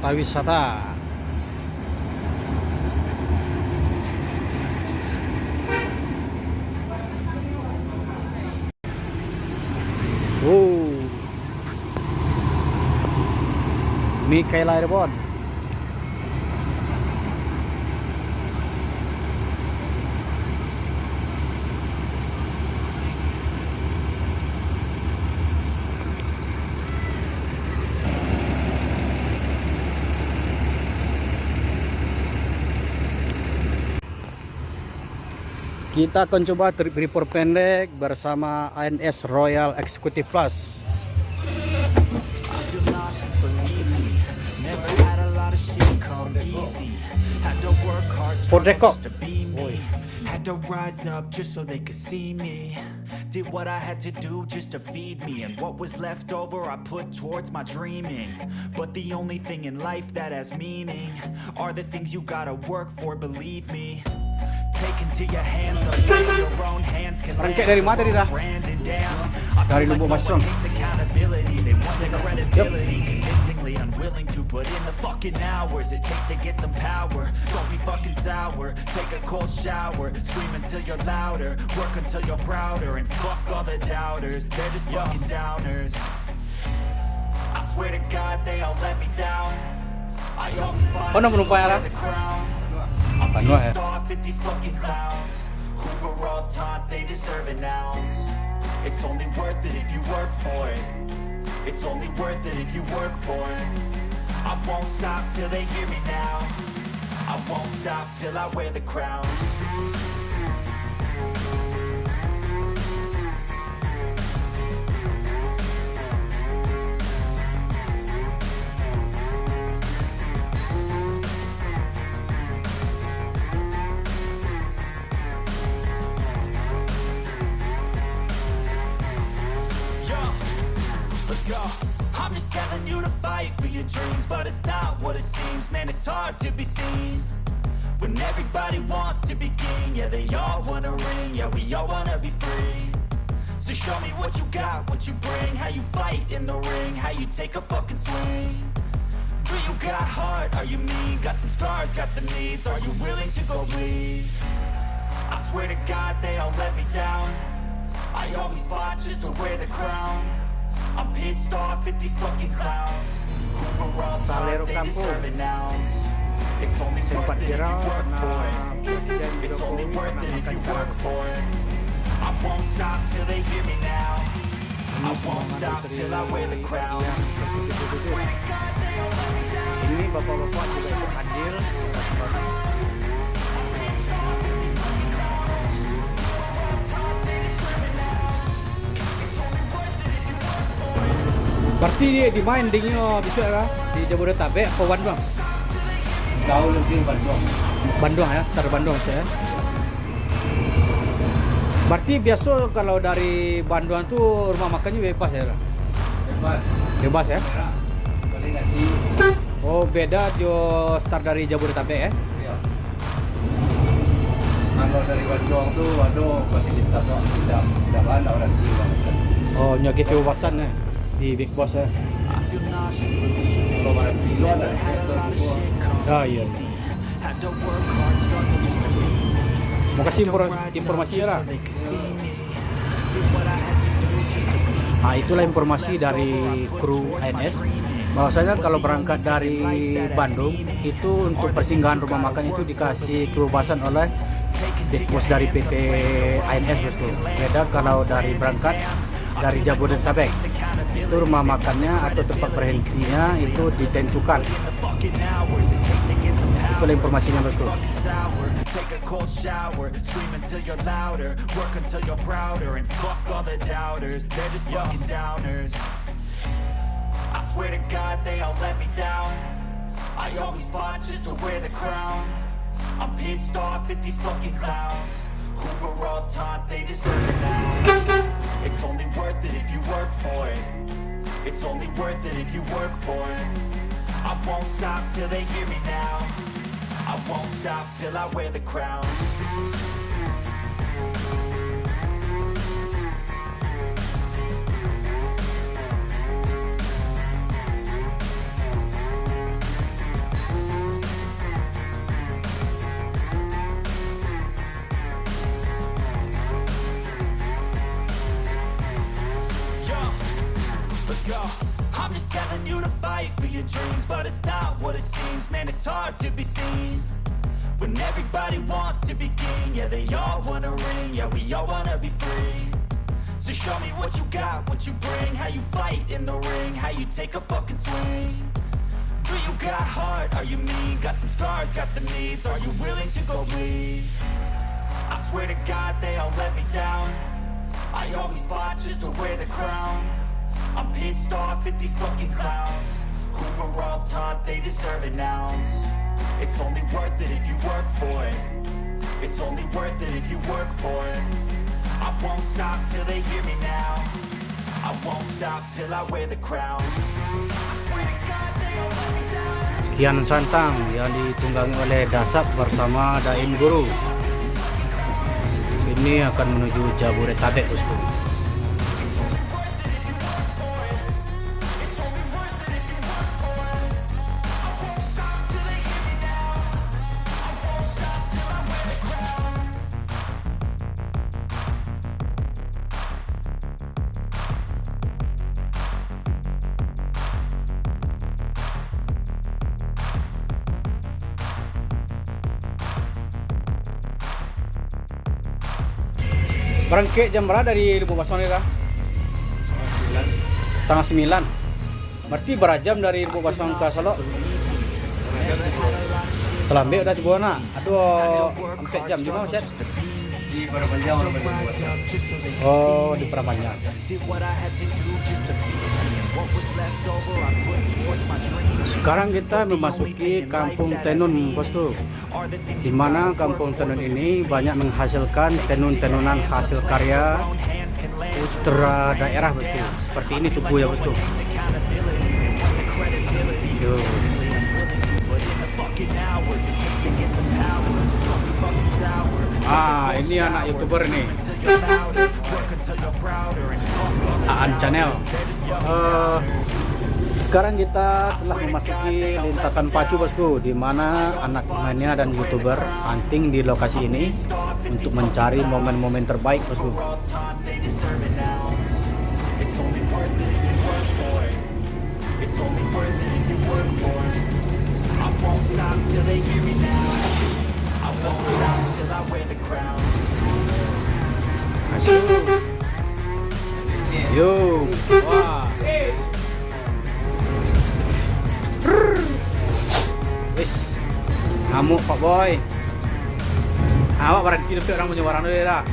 kota wisata. Mikael Airbon. Kita akan coba trip report pendek bersama ANS Royal Executive Plus. For record. Had to rise up just so they could see me. Did what I had to do just to feed me, and what was left over I put towards my dreaming. But the only thing in life that has meaning are the things you gotta work for, believe me. Take into your hands up, your own hands can land dari mana tadi dah? Brandon down. Dari Lumbung Masrong. Accountability, they want the credibility, convincingly unwilling to put in the fucking hours it takes to get some power. Don't be fucking sour, take a cold shower, scream until you're louder, work until you're prouder, and fuck all the doubters, they're just fucking downers. I swear to God they all let me down. I always find the crown. I'm pissed off at these fucking clowns who were all taught they deserve an ounce. It's only worth it if you work for it. It's only worth it if you work for it. I won't stop till they hear me now. I won't stop till I wear the crown. I'm just telling you to fight for your dreams, but it's not what it seems. Man, it's hard to be seen when everybody wants to be king. Yeah, they all wanna ring, yeah, we all wanna be free. So show me what you got, what you bring, how you fight in the ring, how you take a fucking swing. Do you got heart, are you mean? Got some scars, got some needs, are you willing to go bleed? I swear to God they all let me down. I always fought just to wear the crown. I'm pissed off at these fucking clowns who were all taught they deserve an ounce. It's only worth it if you work for it. It's only worth it if you work for it. I won't stop till they hear me now. I won't stop till I wear the crown. I swear to God they all let me down. Ini bapak-bapak juga ikut hadir. Berarti di main dingin bisa lah di Jabodetabek atau Bandung? Jauh lebih Bandung. Bandung ya, start Bandung saya. Berarti biasa kalau dari Bandung tuh rumah makannya bebas ya? Bebas. Bebas ya? Boleh nasi. Oh beda jo start dari Jabodetabek ya? Iya. Kalau dari Bandung tuh, waduh fasilitas tidak ada orang tua. Oh nyaki kebebasan ya di Big Boss ya? Kalau barang kilo ada Ah iya. Mau kasih informasi ya? Nah itulah informasi dari kru ANS. Bahwasanya kalau berangkat dari Bandung itu untuk persinggahan rumah makan itu dikasih kebebasan oleh Big Boss dari PT ANS betul. Beda kalau dari berangkat dari Jabodetabek itu rumah makannya atau tempat berhentinya itu ditentukan. Itulah informasinya betul. Take a cold shower, scream until you're louder, work until you're prouder, and fuck all the doubters, they're just fucking downers. I swear to God they all let me down. I always fought just to wear the crown. I'm pissed off at these fucking clowns who were all taught they deserve an ounce. It's only worth it if you work for it. It's only worth it if you work for it. I won't stop till they hear me now. I won't stop till I wear the crown. I'm just telling you to fight for your dreams, but it's not what it seems. Man, it's hard to be seen when everybody wants to be king. Yeah, they all wanna ring, yeah, we all wanna be free. So show me what you got, what you bring, how you fight in the ring, how you take a fucking swing. Do you got heart, are you mean? Got some scars, got some needs, are you willing to go bleed? I swear to God they all let me down. I always fought just to wear the crown. I'm pissed off at these fucking clowns who were all taught they deserve an ounce. It's only worth it if you work for it. It's only worth it if you work for it. I won't stop till they hear me now. I won't stop till I wear the crown. I swear to God they all let me down. Kian Santang yang ditunggangi oleh Dasap bersama Daim Guru. Ini akan menuju Jabodetabek, bosku. Berangkat jam berapa dari Lubuk Basong ini, Kak? 8:30. Berarti berjam dari Lubuk Basong ke Solok. Terlambat udah tiba nak. Aduh, 4 jam juga macet. Di Barabanjang orang banyak. Oh, di Prabanjang. Sekarang kita memasuki Kampung Tenun, bosku. Di mana Kampung Tenun ini banyak menghasilkan tenun-tenunan hasil karya putra daerah, bosku. Seperti ini tubuh ya, bosku. Yo. Ah, ini anak YouTuber nih. ANS Channel. Sekarang kita telah memasuki lintasan pacu, bosku, di mana anak mainnya dan YouTuber hunting di lokasi ini untuk mencari momen-momen terbaik, bosku. Yo, wah. Wis, ngamuk Pak Boy. Awak berarti lebih orang punya warna dulu lah.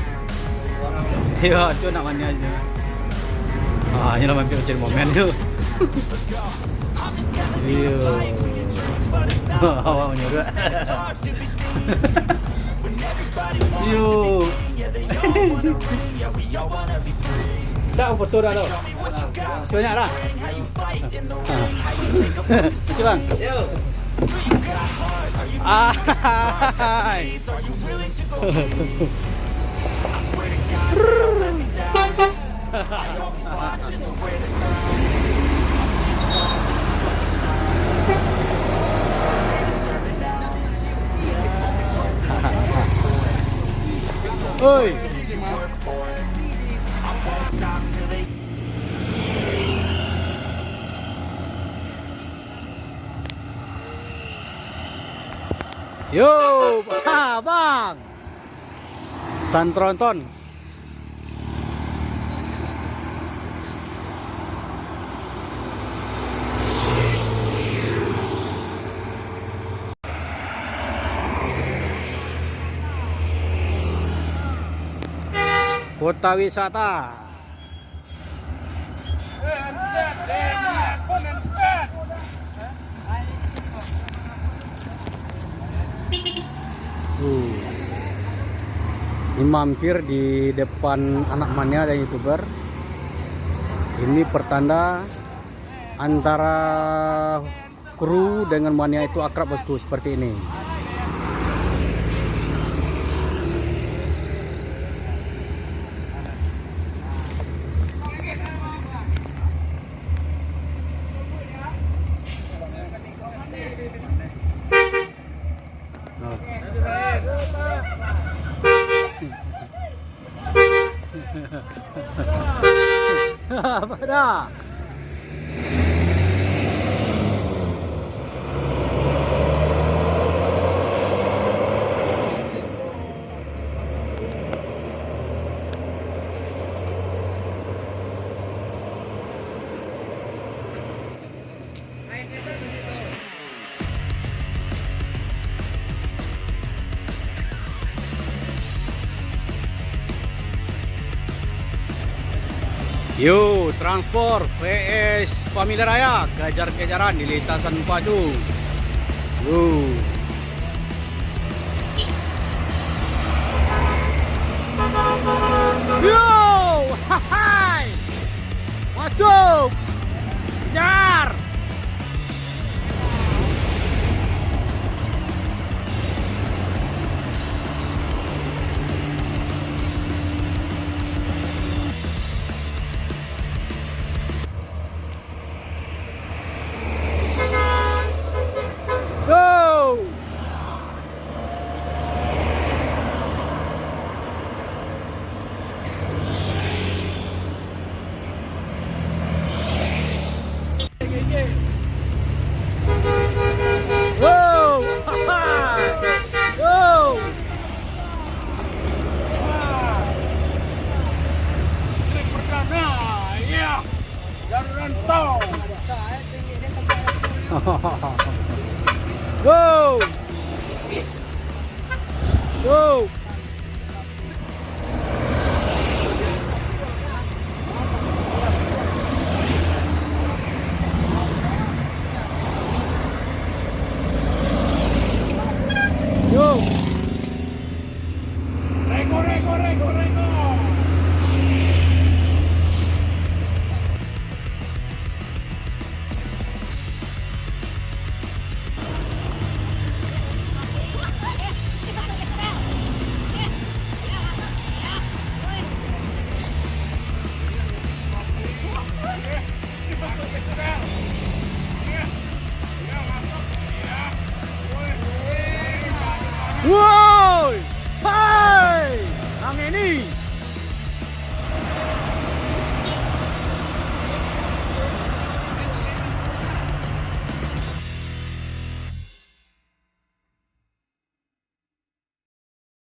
Iya, itu namanya aja. Ah, ini namanya mencari momen tu. Iya. Awak punya juga. Yo. Dah foto dah tu. Sebanyak dah. Macam bang? Yo. Oi. Yo, bang. Tonton. Kota wisata. Ini mampir di depan anak mania dan YouTuber. Ini pertanda antara kru dengan mania itu akrab, bosku, seperti ini. Apa dah? Yuk, transport VS Family Raya, kejar-kejaran di lintasan pacu. Yuk. Yo, hai, masuk, kejar. Go! Go! Go! Trip perdana, ya, dan rantau. Go! Go! Go! Rego, rego, rego, rego! Woi! Hai! Yang ini